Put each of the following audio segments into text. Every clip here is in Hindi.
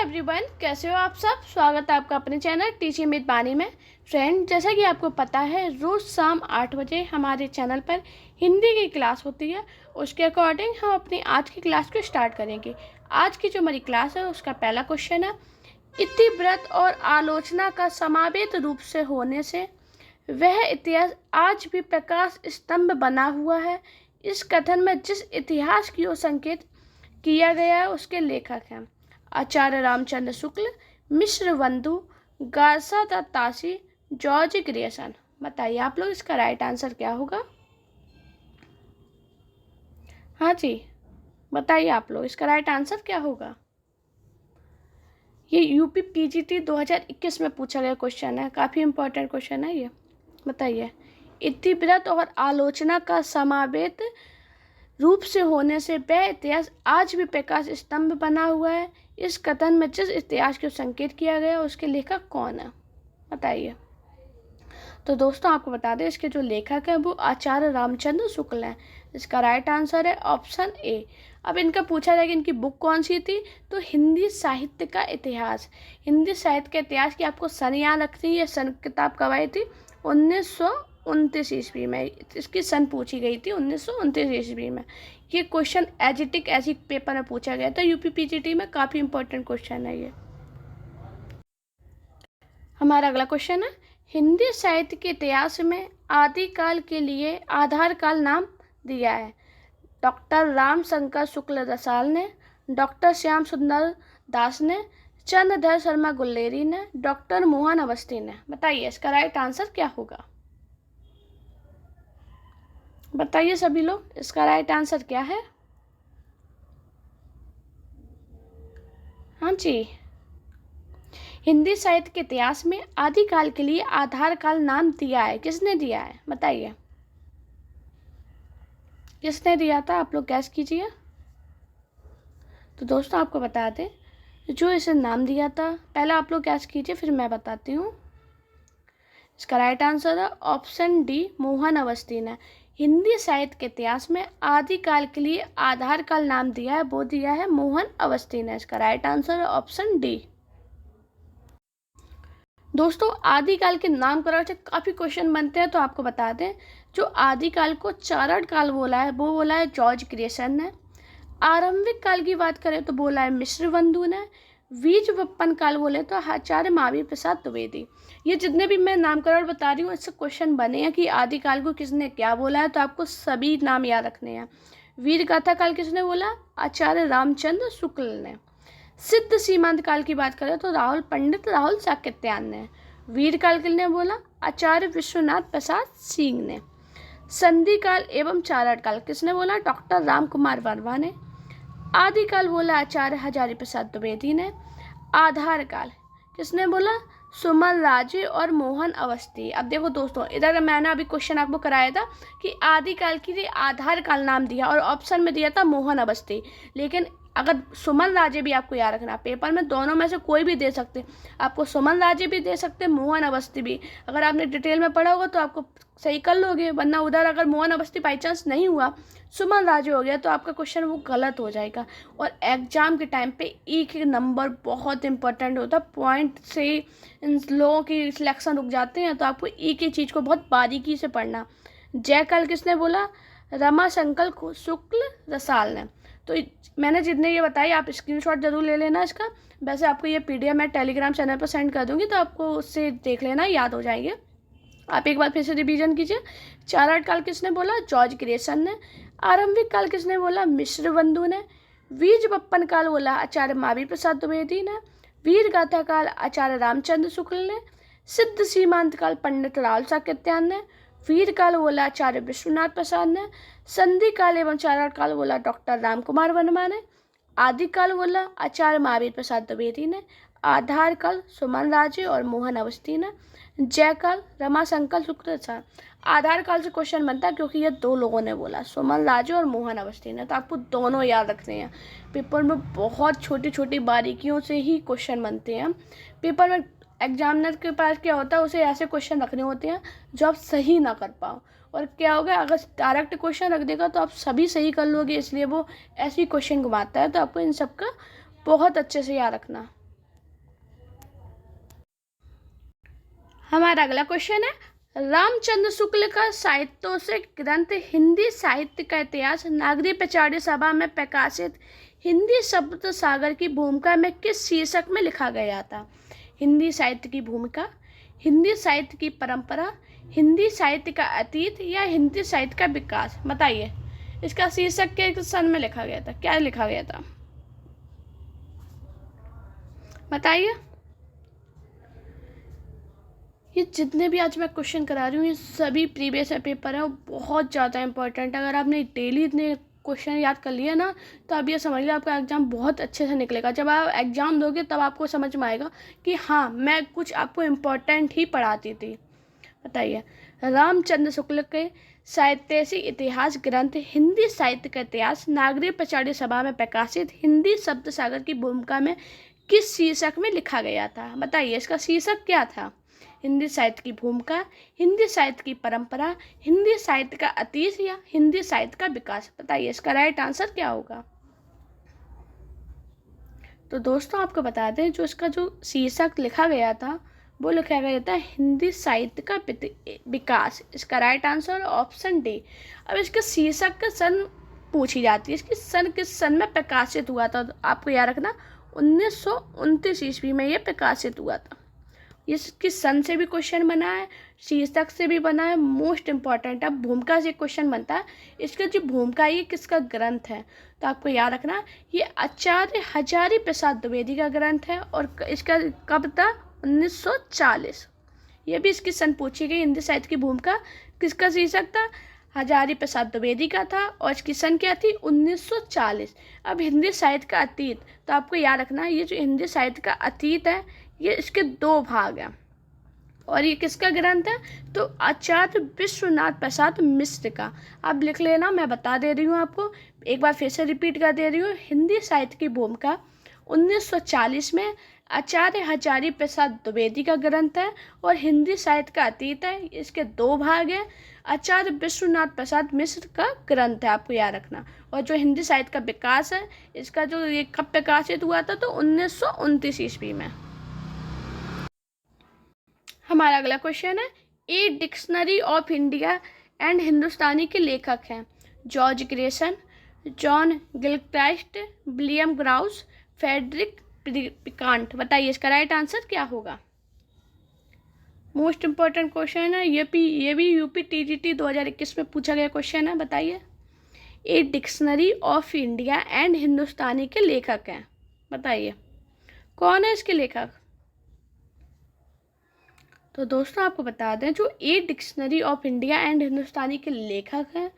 एवरीवन, कैसे हो आप सब। स्वागत है आपका अपने चैनल टीचिंग विद बानी में। फ्रेंड, जैसा कि आपको पता है, रोज़ शाम 8 बजे हमारे चैनल पर हिंदी की क्लास होती है। उसके अकॉर्डिंग हम अपनी आज की क्लास को स्टार्ट करेंगे। आज की जो हमारी क्लास है उसका पहला क्वेश्चन है, इतिव्रत और आलोचना का समावेत रूप से होने से वह इतिहास आज भी प्रकाश स्तंभ बना हुआ है। इस कथन में जिस इतिहास की ओर संकेत किया गया है उसके लेखक हैं आचार्य रामचंद्र शुक्ल, मिश्र बंधु, गासा तासी, जॉर्ज ग्रियर्सन। बताइए आप लोग इसका राइट आंसर क्या होगा। हाँ जी, बताइए आप लोग इसका राइट आंसर क्या होगा। ये यूपी पीजीटी 2021 में पूछा गया क्वेश्चन है, काफ़ी इंपॉर्टेंट क्वेश्चन है ये। बताइए, इतिव्रत और आलोचना का समावेत रूप से होने से वह इतिहास आज भी प्रकाश स्तंभ बना हुआ है। इस कथन में जिस इतिहास को संकेत किया गया उसके लेखक कौन है, बताइए। तो दोस्तों आपको बता दें, इसके जो लेखक हैं वो आचार्य रामचंद्र शुक्ल हैं। इसका राइट आंसर है ऑप्शन ए। अब इनका पूछा जाएगा इनकी बुक कौन सी थी, तो हिंदी साहित्य का इतिहास। हिंदी साहित्य का इतिहास की आपको सन याद रखनी है। ये सन किताब कब आई थी, 1929 ईस्वी में। इसकी सन पूछी गई थी 1929 ईस्वी में। ये क्वेश्चन एजिटिक ऐसी पेपर में पूछा गया था यूपी पीजीटी में। काफ़ी इंपॉर्टेंट क्वेश्चन है ये। हमारा अगला क्वेश्चन है, हिंदी साहित्य के इतिहास में आदिकाल के लिए आधार काल नाम दिया है। डॉक्टर रामशंकर शुक्ल रसाल ने, डॉक्टर श्याम सुंदर दास ने, चंद्रधर शर्मा गुल्लेरी ने, डॉक्टर मोहन अवस्थी ने। बताइए इसका राइट आंसर क्या होगा। बताइए सभी लोग, इसका राइट आंसर क्या है। हाँ जी, हिंदी साहित्य के इतिहास में आदिकाल के लिए आधार काल नाम दिया है। किसने दिया है, बताइए किसने दिया था, आप लोग गैस कीजिए। तो दोस्तों आपको बता दें, जो इसे नाम दिया था, पहले आप लोग गैस कीजिए फिर मैं बताती हूँ। इसका राइट आंसर है ऑप्शन डी, मोहन अवस्थी ने। हिंदी साहित्य के इतिहास में आदिकाल के लिए आधार काल नाम दिया है, वो दिया है मोहन अवस्थी ने। इसका राइट आंसर है ऑप्शन डी। दोस्तों आदिकाल के नामकरण से काफ़ी क्वेश्चन बनते हैं, तो आपको बता दें, जो आदिकाल को चारण काल बोला है वो बोला है जॉर्ज ग्रियर्सन ने। आरंभिक काल की बात करें तो बोला है मिश्र बंधु ने। बीज वपन काल बोले तो आचार्य महावीर प्रसाद द्विवेदी। ये जितने भी मैं नामकरण बता रही हूँ इससे क्वेश्चन बने हैं कि आदिकाल को किसने क्या बोला है, तो आपको सभी नाम याद रखने हैं। वीर गाथा काल किसने बोला, आचार्य रामचंद्र शुक्ल ने। सिद्ध सीमांत काल की बात करें तो पंडित राहुल साकृत्यायन ने। वीर काल किसने बोला, आचार्य विश्वनाथ प्रसाद सिंह ने। संधि काल एवं चारण काल किसने बोला, डॉक्टर राम कुमार वर्मा ने। आदिकाल बोला आचार्य हजारी प्रसाद द्विवेदी ने। आधार काल किसने बोला, सुमन राजे और मोहन अवस्थी। अब देखो दोस्तों, इधर मैंने अभी क्वेश्चन आपको कराया था कि आदिकाल के लिए आधार काल नाम दिया और ऑप्शन में दिया था मोहन अवस्थी। लेकिन अगर सुमन राजे भी आपको याद रखना, पेपर में दोनों में से कोई भी दे सकते, आपको सुमन राजे भी दे सकते, मोहन अवस्थी भी। अगर आपने डिटेल में पढ़ा होगा तो आपको सही कर लोगे, वरना उधर अगर मोहन अवस्थी बाई चांस नहीं हुआ, सुमन राजे हो गया, तो आपका क्वेश्चन वो गलत हो जाएगा। और एग्जाम के टाइम पे एक एक नंबर बहुत इंपॉर्टेंट होता है, पॉइंट से इन लोगों की सिलेक्शन रुक जाते हैं, तो आपको एक एक चीज़ को बहुत बारीकी से पढ़ना। जयकाल किसने बोला, रमाशंकर शुक्ल रसाल ने। तो मैंने जितने ये बताई आप स्क्रीनशॉट जरूर ले लेना इसका। वैसे आपको ये पीडीएफ मैं टेलीग्राम चैनल पर सेंड कर दूंगी, तो आपको उससे देख लेना, याद हो जाएंगे। आप एक बार फिर से रिवीजन कीजिए। चारण काल किसने बोला, जॉर्ज ग्रियर्सन ने। आरंभिक काल किसने बोला, मिश्र बंधु ने। बीज वपन काल बोला आचार्य महावीर प्रसाद द्विवेदी ने। वीर गाथा काल आचार्य रामचंद्र शुक्ल ने। सिद्ध सीमांत काल पंडित राहुल साकृत्यायन ने। वीर काल बोला आचार्य विश्वनाथ प्रसाद ने। संधि काल एवं चारण काल बोला डॉक्टर राम कुमार वर्मा ने। आदिकाल बोला आचार्य महावीर प्रसाद द्विवेदी ने। आधार काल सुमन राजे और मोहन अवस्थी ने। जयकाल रमाशंकर शुक्ल रसाल। आधार काल से क्वेश्चन बनता है क्योंकि ये दो लोगों ने बोला, सुमन राजे और मोहन अवस्थी ने, तो आपको दोनों याद रखने हैं। पेपर में बहुत छोटी छोटी बारीकियों से ही क्वेश्चन बनते हैं। पेपर में एग्जामिनर के पास क्या होता है, उसे ऐसे क्वेश्चन रखने होते हैं जो आप सही ना कर पाओ, और क्या होगा अगर डायरेक्ट क्वेश्चन रख देगा तो आप सभी सही कर लोगे, इसलिए वो ऐसे ही क्वेश्चन घुमाता है। तो आपको इन सब का बहुत अच्छे से याद रखना। हमारा अगला क्वेश्चन है, रामचंद्र शुक्ल का साहित्योत्सव ग्रंथ हिंदी साहित्य का इतिहास नागरिक प्रचार सभा में प्रकाशित हिंदी शब्द सागर की भूमिका में किस शीर्षक में लिखा गया था? हिंदी साहित्य की भूमिका, हिंदी साहित्य की परंपरा, हिंदी साहित्य का अतीत या हिंदी साहित्य का विकास? बताइए, इसका शीर्षक किस सन में लिखा गया था? क्या लिखा गया था? बताइए। ये जितने भी आज मैं क्वेश्चन करा रही हूँ ये सभी प्रीवियस पेपर है और बहुत ज़्यादा इंपॉर्टेंट है। अगर आपने डेली इतने क्वेश्चन याद कर लिया ना तो आप ये समझ लीजिए आपका एग्ज़ाम बहुत अच्छे से निकलेगा। जब आप एग्ज़ाम दोगे तब आपको समझ में आएगा कि हाँ मैं कुछ आपको इम्पोर्टेंट ही पढ़ाती थी। बताइए, रामचंद्र शुक्ल के साहित्य इतिहास ग्रंथ हिंदी साहित्य का इतिहास नागरिक प्रचार सभा में प्रकाशित हिंदी शब्द सागर की भूमिका में किस शीर्षक में लिखा गया था? बताइए, इसका शीर्षक क्या था? हिंदी साहित्य की भूमिका, हिंदी साहित्य की परंपरा, हिंदी साहित्य का अतीत या हिंदी साहित्य का विकास? बताइए, इसका राइट आंसर क्या होगा? तो दोस्तों आपको बता दें जो इसका जो शीर्षक लिखा गया था वो लिखा गया था हिंदी साहित्य का विकास। इसका राइट आंसर ऑप्शन डी। अब इसके शीर्षक का सन पूछी जाती है, इसकी सन किस सन में प्रकाशित हुआ था? तो आपको याद रखना 1929 ईस्वी में ये प्रकाशित हुआ था। इसकी सन से भी क्वेश्चन बना है, शीर्षक से भी बना है, मोस्ट इम्पॉर्टेंट। अब भूमिका से क्वेश्चन बनता है, इसका जो भूमिका ये किसका ग्रंथ है? तो आपको याद रखना ये आचार्य हजारी प्रसाद द्विवेदी का ग्रंथ है और इसका कब था? 1940। ये भी इसकी सन पूछी गई। हिंदी साहित्य की भूमिका किसका शीर्षक था? हजारी प्रसाद द्विवेदी का था और इसकी सन क्या थी? 1940। अब हिंदी साहित्य का अतीत, तो आपको याद रखना ये जो हिंदी साहित्य का अतीत है ये इसके 2 भाग हैं और ये किसका ग्रंथ है? तो आचार्य विश्वनाथ प्रसाद मिश्र का। आप लिख लेना, मैं बता दे रही हूँ आपको, एक बार फिर से रिपीट कर दे रही हूँ। हिंदी साहित्य की भूमिका 1940 में आचार्य हजारी प्रसाद द्विवेदी का ग्रंथ है और हिंदी साहित्य का अतीत है, इसके 2 भाग हैं। आचार्य विश्वनाथ प्रसाद मिश्र का ग्रंथ है, आपको याद रखना। और जो हिंदी साहित्य का विकास है इसका जो ये कब प्रकाशित हुआ था? तो 1929 ईस्वी में। हमारा अगला क्वेश्चन है, a dictionary of India and Hindustani के लेखक हैं George Grierson, John Gilchrist, William Growse, Frederic Pincott? बताइए, इसका राइट आंसर क्या होगा? मोस्ट इंपॉर्टेंट क्वेश्चन है, ये भी यूपी टीजीटी 2021 में पूछा गया क्वेश्चन है। बताइए, a dictionary of India and Hindustani के लेखक हैं। बताइए कौन है इसके लेखक? तो दोस्तों आपको बता दें जो a dictionary of India and Hindustani के लेखक हैं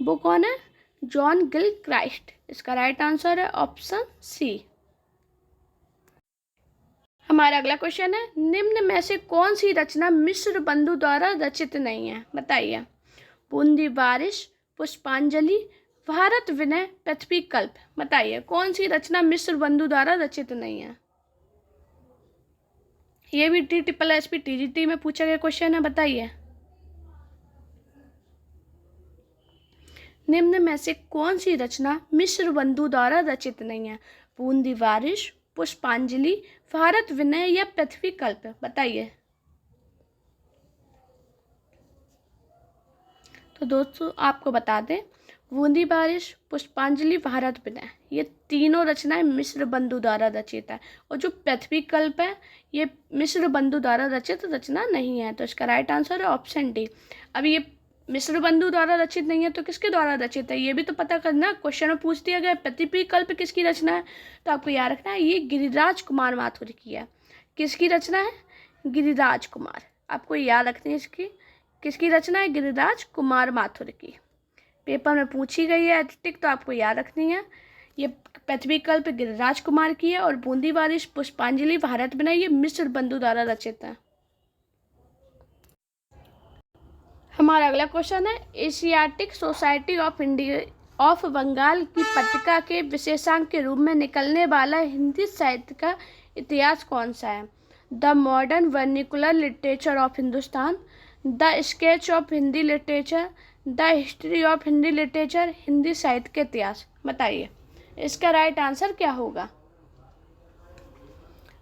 वो कौन है? John Gilchrist. इसका राइट आंसर है ऑप्शन सी। हमारा अगला क्वेश्चन है, निम्न में से कौन सी रचना मिश्र बंधु द्वारा रचित नहीं है? बताइए, बूंदी बारिश, पुष्पांजलि, भारत विनय, पृथ्वी कल्प? बताइए कौन सी रचना मिश्र बंधु द्वारा रचित नहीं है? ये भी TSSP TGT में पूछा गया क्वेश्चन है। बताइए, निम्न में से कौन सी रचना मिश्र बंधु द्वारा रचित नहीं है? बूंदी बारिश, पुष्पांजलि, भारत विनय या पृथ्वी कल्प? बताइए। तो दोस्तों आपको बता दें बूंदी बारिश, पुष्पांजलि, भारत विनय ये तीनों रचनाएं मिश्र बंधु द्वारा रचित है और जो पृथ्वी कल्प है ये मिश्र बंधु द्वारा रचित रचना नहीं है। तो इसका राइट आंसर है ऑप्शन डी। अब ये मिश्र बंधु द्वारा रचित नहीं है तो किसके द्वारा रचित है ये भी तो पता करना। क्वेश्चन में पूछ दिया गया पृथ्वी कल्प किसकी रचना है, तो आपको याद रखना है ये गिरिराज कुमार माथुर की है। किसकी रचना है? गिरिराज कुमार। आपको याद रखनी है इसकी किसकी रचना है? गिरिराज कुमार माथुर की। पेपर में पूछी गई है टिक, तो आपको याद रखनी है। ये पृथ्वी कल्प गिरिराज कुमार की है और बूंदी बारिश, पुष्पांजलि, भारत विनय ये मिश्र बंधु द्वारा रचित है। हमारा अगला क्वेश्चन है, Asiatic society of India of Bengal की पत्रिका के विशेषांक के रूप में निकलने वाला हिंदी साहित्य का इतिहास कौन सा है? The modern vernacular literature of Hindustan, the sketch of Hindi literature, the history of Hindi literature, Hindi साहित्य के इतिहास। बताइए इसका राइट आंसर क्या होगा?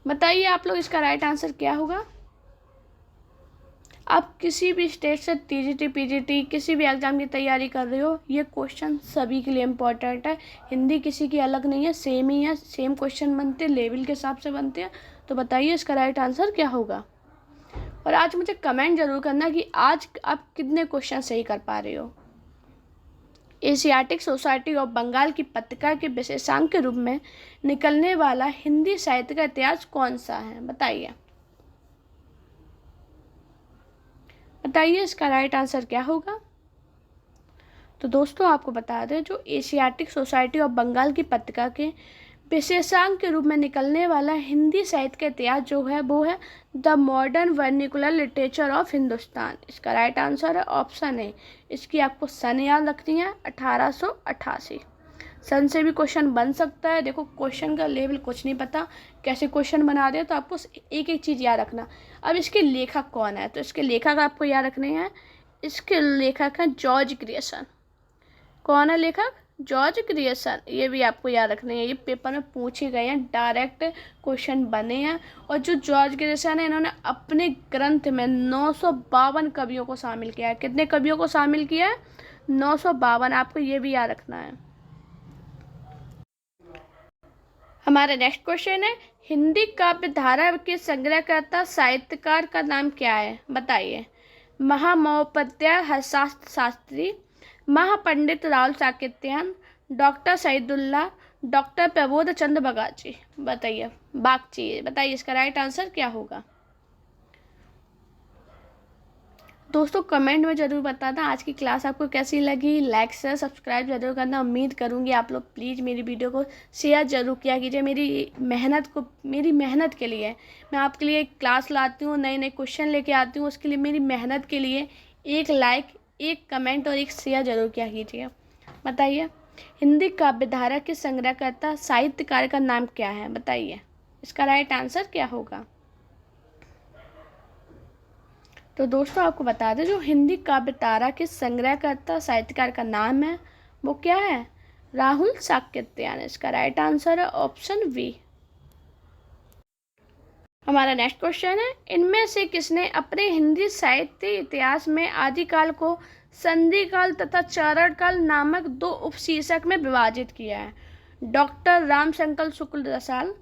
बताइए आप लोग इसका राइट आंसर क्या होगा? आप किसी भी स्टेट से टीजीटी पीजीटी किसी भी एग्ज़ाम की तैयारी कर रहे हो, ये क्वेश्चन सभी के लिए इम्पोर्टेंट है। हिंदी किसी की अलग नहीं है, सेम ही है, सेम क्वेश्चन बनते हैं, लेवल के हिसाब से बनते हैं। तो बताइए इसका राइट आंसर क्या होगा। और आज मुझे कमेंट जरूर करना कि आज आप कितने क्वेश्चन सही कर पा रहे हो। एशियाटिक सोसाइटी ऑफ बंगाल की पत्रिका के विशेषांक के रूप में निकलने वाला हिंदी साहित्य का इतिहास कौन सा है, बताइए। बताइए इसका राइट आंसर क्या होगा। तो दोस्तों आपको बता दें, जो एशियाटिक सोसाइटी ऑफ बंगाल की पत्रिका के विशेषांक के रूप में निकलने वाला हिंदी साहित्य का इतिहास जो है वो है the modern vernacular literature of Hindustan. इसका राइट आंसर है ऑप्शन ए। इसकी आपको सन याद रखनी है 1888। सन से भी क्वेश्चन बन सकता है। देखो क्वेश्चन का लेवल कुछ नहीं पता कैसे क्वेश्चन बना दे, तो आपको एक एक चीज़ याद रखना। अब इसके लेखक कौन है, तो इसके लेखक आपको याद रखने हैं। इसके लेखक हैं जॉर्ज ग्रियर्सन। कौन है लेखक? George Grierson. ये भी आपको याद रखने हैं, ये पेपर में पूछे गए हैं, डायरेक्ट क्वेश्चन बने हैं। और जो जॉर्ज ग्रियर्सन है, इन्होंने अपने ग्रंथ में 952 कवियों को शामिल किया है। कितने कवियों को शामिल किया है? 952। आपको ये भी याद रखना है। हमारा नेक्स्ट क्वेश्चन है, हिंदी काव्य धारा के संग्रहकर्ता साहित्यकार का नाम क्या है, बताइए। महामहोपाध्याय हरशास्त्र शास्त्री, महापंडित राहुल साकेत्यायन, डॉक्टर सईदुल्लाह, डॉक्टर प्रबोध चंद्र बगाची। बताइए बागची। बताइए इसका राइट आंसर क्या होगा। दोस्तों कमेंट में ज़रूर बताना आज की क्लास आपको कैसी लगी। लाइक शेयर सब्सक्राइब जरूर करना। उम्मीद करूँगी आप लोग प्लीज़ मेरी वीडियो को शेयर जरूर किया कीजिए। मेरी मेहनत के लिए मैं आपके लिए क्लास लाती हूँ, नए नए क्वेश्चन लेके आती हूँ। उसके लिए मेरी मेहनत के लिए एक लाइक, एक कमेंट और एक शेयर जरूर किया कीजिए। बताइए हिंदी काव्य धारा के संग्रहकर्ता साहित्यकार का नाम क्या है, बताइए इसका राइट आंसर क्या होगा। तो दोस्तों आपको बता दें, जो हिंदी काव्य धारा के संग्रहकर्ता साहित्यकार का नाम है वो क्या है? राहुल साकेत्यायन। इसका राइट आंसर है ऑप्शन बी। हमारा नेक्स्ट क्वेश्चन है, इनमें से किसने अपने हिंदी साहित्य इतिहास में आदिकाल को संधिकाल तथा चारणकाल नामक दो उपशीर्षक में विभाजित किया है? Doctor Ramshankar Shukla Rasal,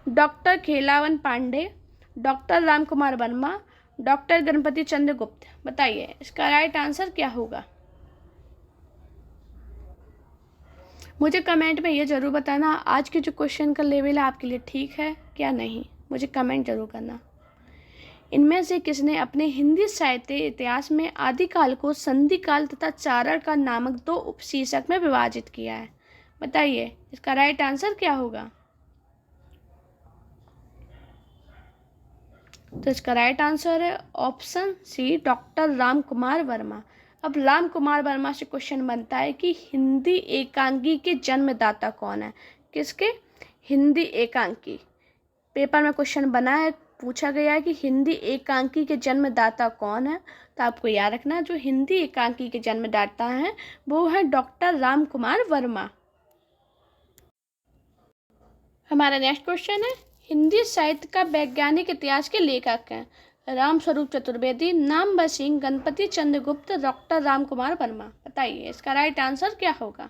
doctor Khelawan Pandey, doctor Ram Kumar Verma, doctor Ganpati Chandra Gupta. बताइए इसका राइट आंसर क्या होगा। मुझे कमेंट में ये ज़रूर बताना आज के जो क्वेश्चन का लेवल है आपके लिए ठीक है क्या नहीं, मुझे कमेंट जरूर करना। इनमें से किसने अपने हिंदी साहित्य इतिहास में आदिकाल को संधिकाल तथा चारणकाल नामक दो उपशीर्षक में विभाजित किया है? बताइए इसका राइट आंसर क्या होगा। तो इसका राइट आंसर है option C, doctor Ram Kumar Verma. अब राम कुमार वर्मा से क्वेश्चन बनता है कि हिंदी एकांकी के जन्मदाता कौन है? किसके? हिंदी एकांकी। पेपर में क्वेश्चन बना है, पूछा गया है कि हिंदी एकांकी के जन्मदाता कौन है। तो आपको याद रखना जो हिंदी एकांकी के जन्मदाता हैं वो है डॉक्टर राम कुमार वर्मा। हमारा नेक्स्ट क्वेश्चन है, हिंदी साहित्य का वैज्ञानिक इतिहास के लेखक हैं? रामस्वरूप चतुर्वेदी, नामवर सिंह, गणपति चंद्र गुप्त, डॉक्टर राम कुमार वर्मा। बताइए इसका राइट आंसर क्या होगा।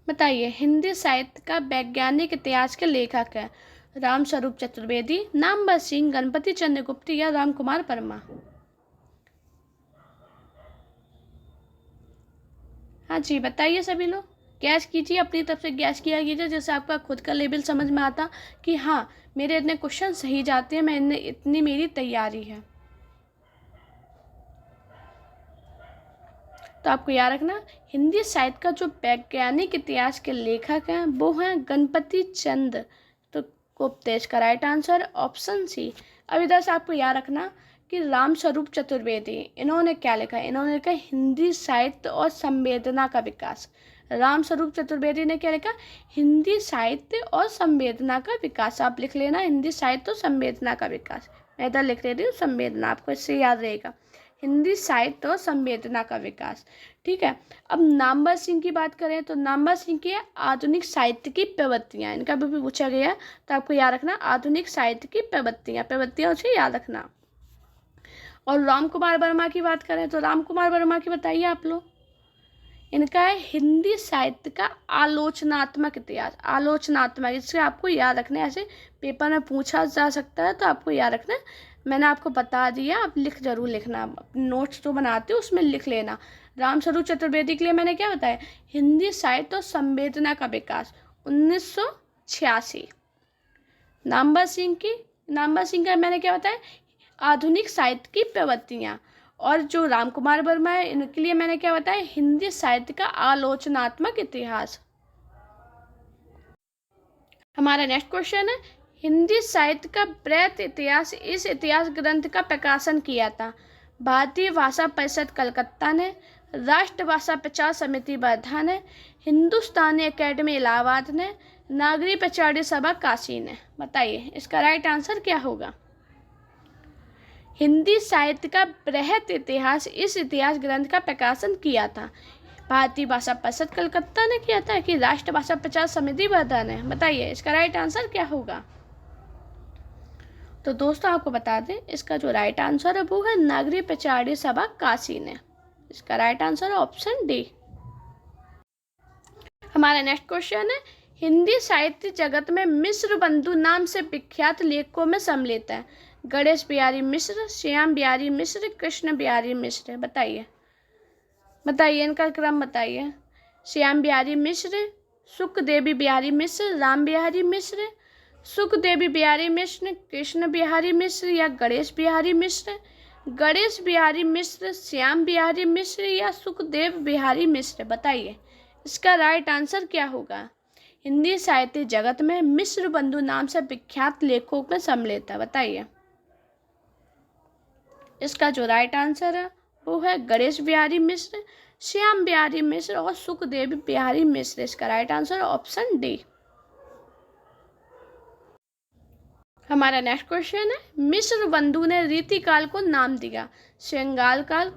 बताइए हिंदी साहित्य का वैज्ञानिक इतिहास के लेखक हैं? रामस्वरूप चतुर्वेदी, नामवर सिंह, गणपति चंद्र गुप्त या राम कुमार वर्मा। हाँ जी बताइए सभी लोग, गैस कीजिए, अपनी तरफ से गैस किया कीजिए, जैसे आपका खुद का लेवल समझ में आता कि हाँ मेरे इतने क्वेश्चन सही जाते हैं, मैंने इतनी मेरी तैयारी है। तो आपको याद रखना हिंदी साहित्य का जो वैज्ञानिक इतिहास के लेखक हैं वो हैं गणपति चंद्र तो गुप्त। इसका राइट आंसर ऑप्शन सी। अब इधर से आपको याद रखना कि रामस्वरूप चतुर्वेदी इन्होंने क्या लिखा है? इन्होंने लिखा हिंदी साहित्य और संवेदना का विकास। रामस्वरूप चतुर्वेदी ने क्या लिखा? हिंदी साहित्य और संवेदना का विकास। आप लिख लेना हिंदी साहित्य और संवेदना का विकास। मैं इधर लिख ले रही हूँ संवेदना, आपको इससे याद रहेगा हिंदी साहित्य और संवेदना का विकास। ठीक है। अब नामवर सिंह की बात करें तो नामवर सिंह की है आधुनिक साहित्य की प्रवृत्तियाँ, इनका भी पूछा गया है तो आपको याद रखना आधुनिक साहित्य की प्रवृत्तियाँ उसे याद रखना। और राम कुमार वर्मा की बात करें तो राम कुमार वर्मा की बताइए आप लोग। इनका है हिंदी साहित्य का आलोचनात्मक इतिहास, आलोचनात्मक, इससे आपको याद रखना है, ऐसे पेपर में पूछा जा सकता है तो आपको याद रखना है। मैंने आपको बता दिया, आप जरूर लिखना, अपने नोट्स जो बनाते हो उसमें लिख लेना। रामस्वरूप चतुर्वेदी के लिए मैंने क्या बताया, हिंदी साहित्य और संवेदना का विकास 1986। नामवर सिंह का मैंने क्या बताया, आधुनिक साहित्य की प्रवृत्तियाँ। और जो राम कुमार वर्मा है इनके लिए मैंने क्या बताया, हिंदी साहित्य का आलोचनात्मक इतिहास। हमारा नेक्स्ट क्वेश्चन है, हिंदी साहित्य का वृहत इतिहास, इस इतिहास ग्रंथ का प्रकाशन किया था भारतीय भाषा परिषद कलकत्ता ने, राष्ट्र भाषा प्रचार समिति वर्धा ने, हिंदुस्तानी अकेडमी इलाहाबाद ने, नागरी प्रचार सभा काशी ने। बताइए इसका राइट आंसर क्या होगा। हिंदी साहित्य का वृहत इतिहास, इस इतिहास ग्रंथ का प्रकाशन किया था भारतीय भाषा परिषद कलकत्ता ने किया था कि राष्ट्र भाषा प्रचार समिति वर्धा ने। बताइए इसका राइट आंसर क्या होगा। तो दोस्तों आपको बता दें, इसका जो राइट आंसर है वो है नागरी प्रचार सभा काशी ने। इसका राइट आंसर है ऑप्शन डी। हमारा नेक्स्ट क्वेश्चन है, हिंदी साहित्य जगत में मिश्र बंधु नाम से विख्यात लेखकों में सम्मिलित है गणेश बिहारी मिश्र, श्याम बिहारी मिश्र, कृष्ण बिहारी मिश्र। बताइए इनका क्रम बताइए। श्याम बिहारी मिश्र, सुखदेवी बिहारी मिश्र, राम बिहारी मिश्र, सुखदेवी बिहारी मिश्र, कृष्ण बिहारी मिश्र या गणेश बिहारी मिश्र। गणेश बिहारी मिश्र, श्याम बिहारी मिश्र या सुखदेव बिहारी मिश्र। बताइए इसका राइट आंसर क्या होगा। हिंदी साहित्य जगत में मिश्र बंधु नाम से विख्यात लेखकों में सम्मिलित है। बताइए इसका जो राइट आंसर है वो है गणेश बिहारी मिश्र, श्याम बिहारी मिश्र और सुखदेव बिहारी मिश्र। इसका राइट आंसर है ऑप्शन डी। हमारा नेक्स्ट क्वेश्चन है, मिश्र बंधु ने रीतिकाल को नाम दिया श्रृंगार काल,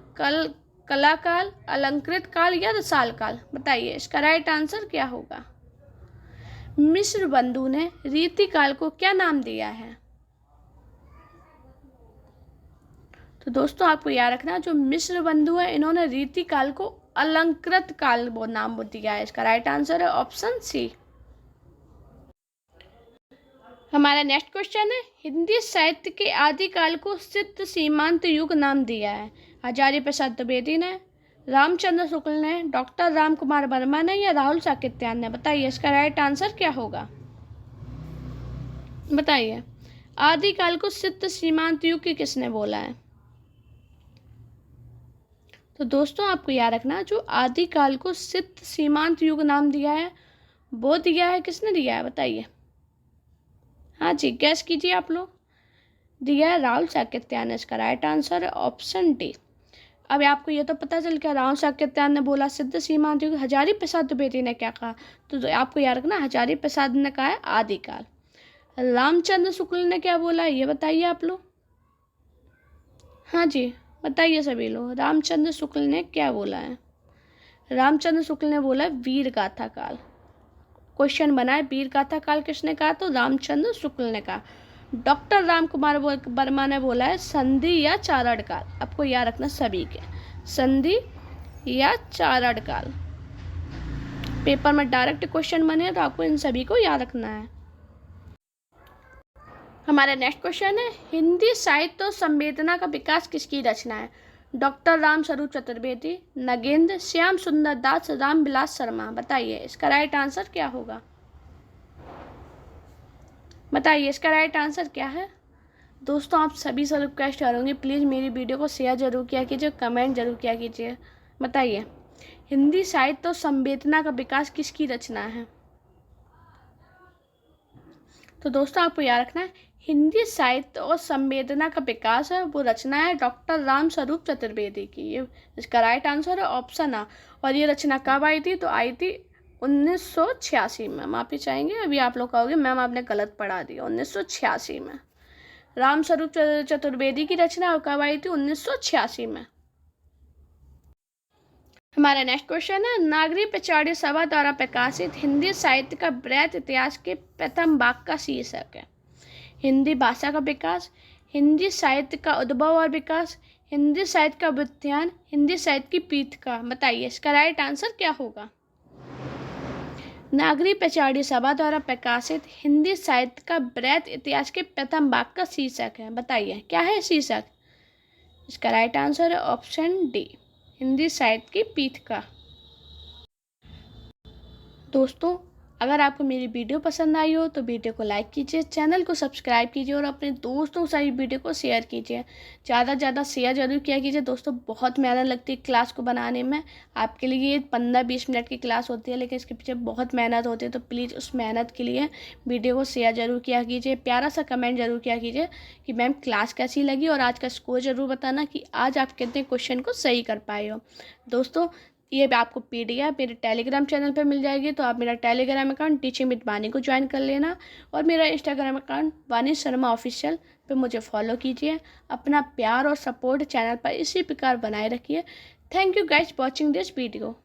कला काल, अलंकृत काल या रसाल काल। बताइए इसका राइट आंसर क्या होगा। मिश्र बंधु ने रीतिकाल को क्या नाम दिया है। तो दोस्तों आपको याद रखना, जो मिश्र बंधु है इन्होंने रीतिकाल को अलंकृत काल वो नाम दिया है। इसका राइट आंसर है ऑप्शन सी। हमारा नेक्स्ट क्वेश्चन है, हिंदी साहित्य के आदिकाल को सिद्ध सीमांत युग नाम दिया है हजारी प्रसाद द्विवेदी ने, रामचंद्र शुक्ल ने, डॉक्टर राम कुमार वर्मा ने या राहुल साकृत्यायन ने। बताइए इसका राइट आंसर क्या होगा। बताइए आदिकाल को सिद्ध सीमांत युग किसने बोला है। तो दोस्तों आपको याद रखना, जो आदिकाल को सिद्ध सीमांत युग नाम दिया है वो दिया है किसने दिया है। बताइए, हाँ जी गैस कीजिए आप लोग। दिया है राहुल साकृत्यायन ने। इसका राइट आंसर है ऑप्शन डी। अब आपको ये तो पता चल गया राहुल साकृत्यायन ने बोला सिद्ध सीमांत युग, हजारी प्रसाद द्विवेदी ने क्या कहा। तो आपको याद रखना हजारी प्रसाद ने कहा है आदिकाल। रामचंद्र शुक्ल ने क्या बोला ये बताइए आप लोग। हाँ जी बताइए सभी लोग, रामचंद्र शुक्ल ने क्या बोला है। रामचंद्र शुक्ल ने बोला वीर गाथा काल। क्वेश्चन बना है वीर गाथा काल किसने कहा, तो रामचंद्र शुक्ल ने कहा। डॉक्टर राम कुमार वर्मा ने बोला है संधि या चारण काल। आपको याद रखना सभी के, संधि या चारण काल। पेपर में डायरेक्ट क्वेश्चन बने तो आपको इन सभी को याद रखना है। हमारा नेक्स्ट क्वेश्चन है, हिंदी साहित्य और संवेदना का विकास किसकी रचना है। डॉक्टर रामस्वरूप चतुर्वेदी, नगेंद्र, श्याम सुंदर दास, रामविलास शर्मा। बताइए इसका राइट आंसर क्या होगा। बताइए इसका राइट आंसर क्या है। दोस्तों आप सभी से रिक्वेस्ट करूँगी प्लीज़ मेरी वीडियो को शेयर जरूर किया कीजिए, कमेंट जरूर किया कीजिए। बताइए हिंदी साहित्य और संवेदना का विकास किसकी रचना है। तो दोस्तों आपको याद रखना है हिंदी साहित्य और संवेदना का विकास है वो रचना है डॉक्टर रामस्वरूप चतुर्वेदी की। ये इसका राइट आंसर है ऑप्शन आ। और ये रचना कब आई थी, तो आई थी 1986 में। माफ़ी चाहेंगे, अभी आप लोग कहोगे मैम आपने गलत पढ़ा दिया, 1986 में रामस्वरूप चतुर्वेदी की रचना कब आई थी, 1986 में। हमारा नेक्स्ट क्वेश्चन है, नागरी पचौड़ी सभा द्वारा प्रकाशित हिंदी साहित्य का वृहत इतिहास के प्रथम भाग का शीर्षक है। हिंदी भाषा का विकास, हिंदी साहित्य का उद्भव और विकास, हिंदी साहित्य का व्युत्थान, हिंदी साहित्य की पीठिका। बताइए इसका राइट आंसर क्या होगा। नागरी पचौड़ी सभा द्वारा प्रकाशित हिंदी साहित्य का वृहत इतिहास के प्रथम भाग का शीर्षक है। बताइए क्या है शीर्षक। इसका राइट आंसर है ऑप्शन डी, हिंदी साहित्य की पीठिका। दोस्तों अगर आपको मेरी वीडियो पसंद आई हो तो वीडियो को लाइक कीजिए, चैनल को सब्सक्राइब कीजिए और अपने दोस्तों के साथ वीडियो को शेयर कीजिए। ज़्यादा से ज़्यादा शेयर जरूर किया कीजिए दोस्तों, बहुत मेहनत लगती है क्लास को बनाने में। आपके लिए ये 15-20 मिनट की क्लास होती है, लेकिन इसके पीछे बहुत मेहनत होती है, तो प्लीज़ उस मेहनत के लिए वीडियो को शेयर जरूर किया कीजिए। प्यारा सा कमेंट जरूर किया कीजिए कि मैम क्लास कैसी लगी, और आज का स्कोर जरूर बताना कि आज आप कितने क्वेश्चन को सही कर पाए हो। दोस्तों ये आपको PDF मेरे टेलीग्राम चैनल पे मिल जाएगी, तो आप मेरा टेलीग्राम अकाउंट टीचिंग विद वानी को ज्वाइन कर लेना, और मेरा इंस्टाग्राम अकाउंट वानी शर्मा ऑफिशियल पे मुझे फॉलो कीजिए। अपना प्यार और सपोर्ट चैनल पर इसी प्रकार बनाए रखिए। Thank you guys watching this video.